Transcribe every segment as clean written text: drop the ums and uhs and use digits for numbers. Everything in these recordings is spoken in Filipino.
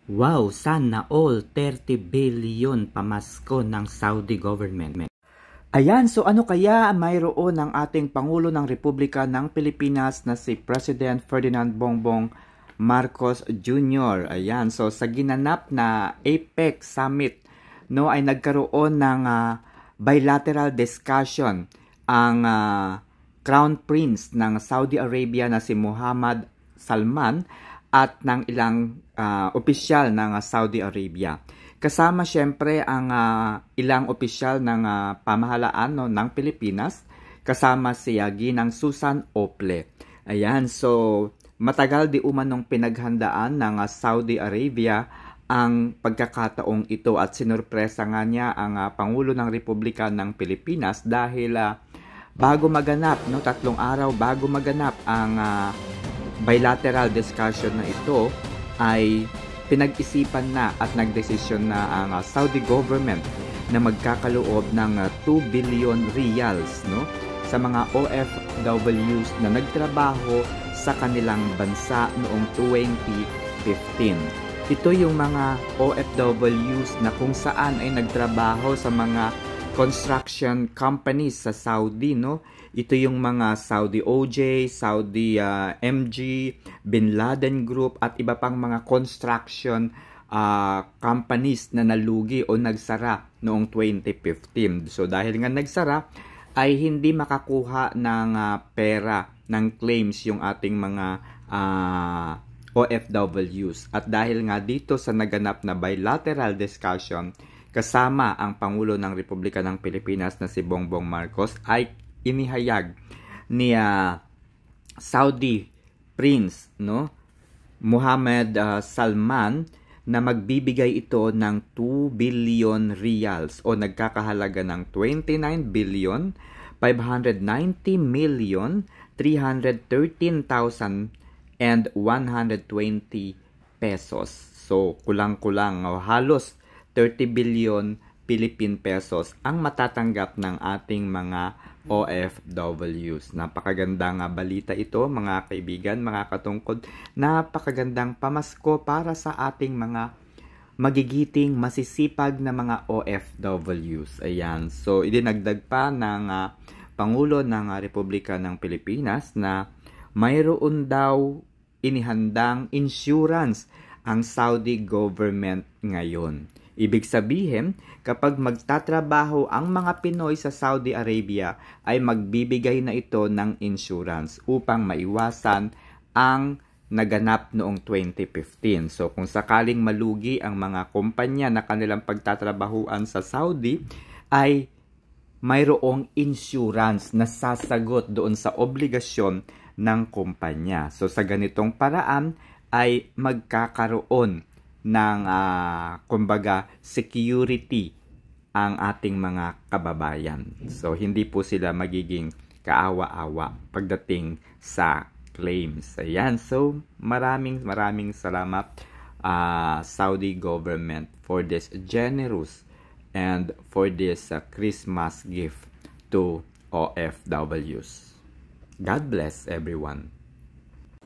Wow, sana all 30 billion pamasko ng Saudi government. Ayan, so ano kaya mayroon ng ating Pangulo ng Republika ng Pilipinas na si President Ferdinand Bongbong Marcos Jr. Ayan, so sa ginanap na APEC Summit, no, ay nagkaroon ng bilateral discussion ang Crown Prince ng Saudi Arabia na si Mohammed Salman at ng ilang opisyal ng Saudi Arabia. Kasama siyempre ang ilang opisyal ng pamahalaan ng Pilipinas, kasama si Ginang Susan Ople. Ayan, so matagal di umanong pinaghandaan ng Saudi Arabia ang pagkakataong ito at sinurpresa nga niya ang Pangulo ng Republika ng Pilipinas dahil bago maganap, 3 araw bago maganap ang bilateral discussion na ito ay pinag-isipan na at nagdesisyon na ang Saudi government na magkakaloob ng 2 billion riyals, no, sa mga OFWs na nagtrabaho sa kanilang bansa noong 2015. Ito yung mga OFWs na kung saan ay nagtrabaho sa mga construction companies sa Saudi, no? Ito yung mga Saudi OJ, Saudi MG, Bin Laden Group at iba pang mga construction companies na nalugi o nagsara noong 2015. So dahil nga nagsara ay hindi makakuha ng pera ng claims yung ating mga OFWs. At dahil nga dito sa naganap na bilateral discussion kasama ang Pangulo ng Republika ng Pilipinas na si Bongbong Marcos ay inihayag ni Saudi Prince, no, Mohammed Salman na magbibigay ito ng 2 billion riyals o nagkakahalaga ng 29 billion 590 million 313,000 and 120 pesos. So kulang-kulang halos 30 billion Philippine pesos ang matatanggap ng ating mga OFWs. Napakagandang balita ito, mga kaibigan, mga katungkod. Napakagandang pamasko para sa ating mga magigiting, masisipag na mga OFWs. Ayan. So, idinagdag pa ng Pangulo ng Republika ng Pilipinas na mayroon daw inihandang insurance ang Saudi government ngayon. Ibig sabihin, kapag magtatrabaho ang mga Pinoy sa Saudi Arabia, ay magbibigay na ito ng insurance upang maiwasan ang naganap noong 2015. So kung sakaling malugi ang mga kumpanya na kanilang pagtatrabahuan sa Saudi, ay mayroong insurance na sasagot doon sa obligasyon ng kumpanya. So sa ganitong paraan ay magkakaroon ng kumbaga security ang ating mga kababayan. So hindi po sila magiging kaawa-awa pagdating sa claims. Ayan. So maraming salamat Saudi government for this generous and for this Christmas gift to OFWs. God bless everyone.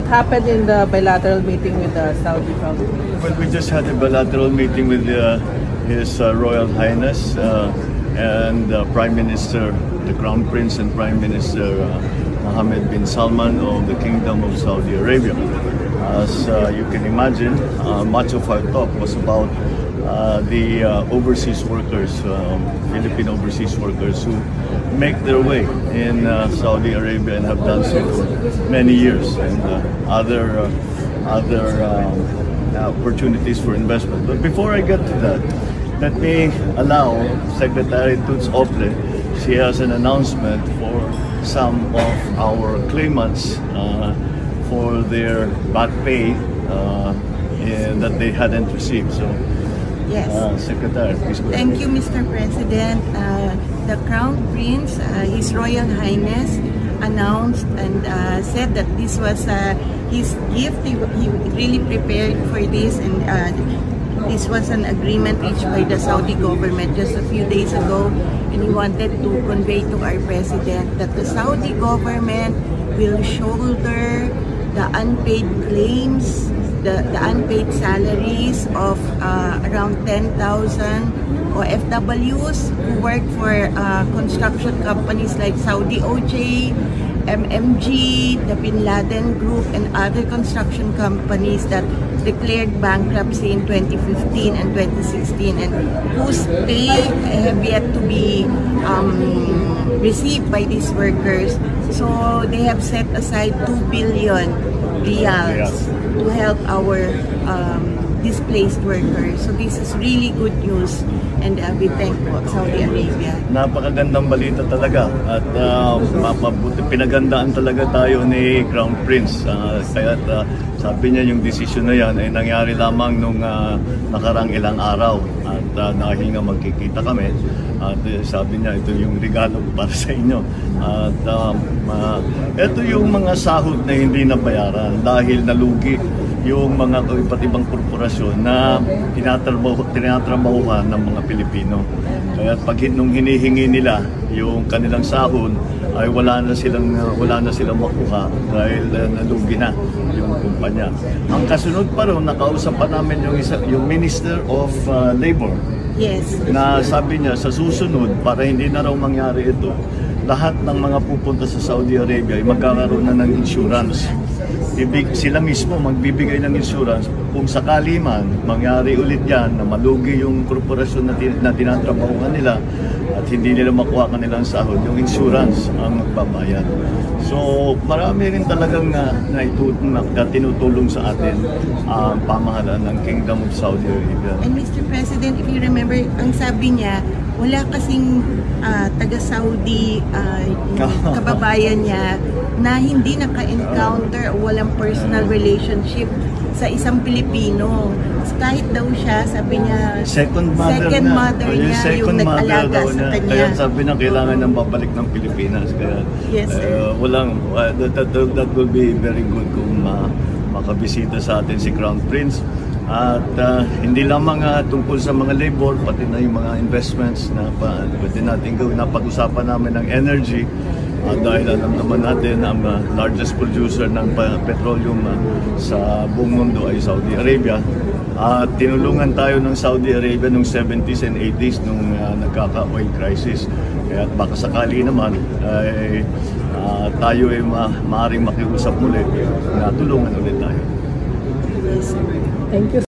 Happened in the bilateral meeting with the Saudi Crown? Well, we just had a bilateral meeting with His Royal Highness and Prime Minister, the Crown Prince and Prime Minister Mohammed bin Salman of the Kingdom of Saudi Arabia. As you can imagine, much of our talk was about the overseas workers, Philippine overseas workers who make their way in Saudi Arabia and have done so for many years, and other opportunities for investment. But before I get to that, let me allow Secretary Toots Ople. She has an announcement for some of our claimants for their back pay that they hadn't received. So. Yes. Secretary, please go ahead. Thank you, Mr. President. The Crown Prince, His Royal Highness, announced and said that this was his gift. He really prepared for this, and this was an agreement reached by the Saudi government just a few days ago, and he wanted to convey to our President that the Saudi government will shoulder the unpaid claims the unpaid salaries of around 10,000 OFWs who work for construction companies like Saudi OJ, MMG, the Bin Laden Group, and other construction companies that declared bankruptcy in 2015 and 2016, and whose pay have yet to be received by these workers. So they have set aside 2 billion riyals to help our displaced workers. So this is really good news, and we thank Saudi Arabia. Napakagandang balita talaga, at mabuti pinagandaan talaga tayo ni Crown Prince. Kaya sabi niya yung desisyon na yan ay nangyari lamang nung nakarang ilang araw, at dahil nga magkikita kami, at sabi niya ito yung regalo para sa inyo. At ito yung mga sahod na hindi nabayaran dahil nalugi yung mga iba't ibang korporasyon na tinatrabahuhan ng mga Pilipino. Kaya pag nung hinihingi nila yung kanilang sahod, ay wala na silang makuha dahil nalugi na yung kumpanya. Ang kasunod pa ron, nakausap pa namin yung Minister of Labor. Yes. Na sabi niya sa susunod, para hindi na raw mangyari ito, lahat ng mga pupunta sa Saudi Arabia ay magkakaroon na ng insurance. Sila mismo magbibigay ng insurance kung sakali man mangyari ulit yan na malugi yung korporasyon na tinatrabahuan nila at hindi nila makuha kanilang sahod, yung insurance ang magbabayad. So marami rin talagang na tinutulong sa atin ang pamahalaan ng Kingdom of Saudi Arabia. And Mr. President, if you remember, ang sabi niya, wala kasing taga-Saudi kababayan niya na hindi naka-encounter o walang personal relationship sa isang Pilipino. Kahit daw siya, sabi niya, second mother niya yung nag-alaga sa kanya. Kaya sabi niya, kailangan nang babalik ng Pilipinas. Kaya yes, that will be very good kung makabisita sa atin si Crown Prince. At hindi lamang tungkol sa mga labor, pati na yung mga investments na pwede natin gawin. Napag-usapan namin ng energy, dahil alam naman natin ang largest producer ng petroleum sa buong mundo ay Saudi Arabia. At tinulungan tayo ng Saudi Arabia noong 70s and 80s nung nagkaka-oil crisis. Kaya baka sakali naman ay tayo ay maaaring makiusap muli na tulungan ulit tayo. Thank you.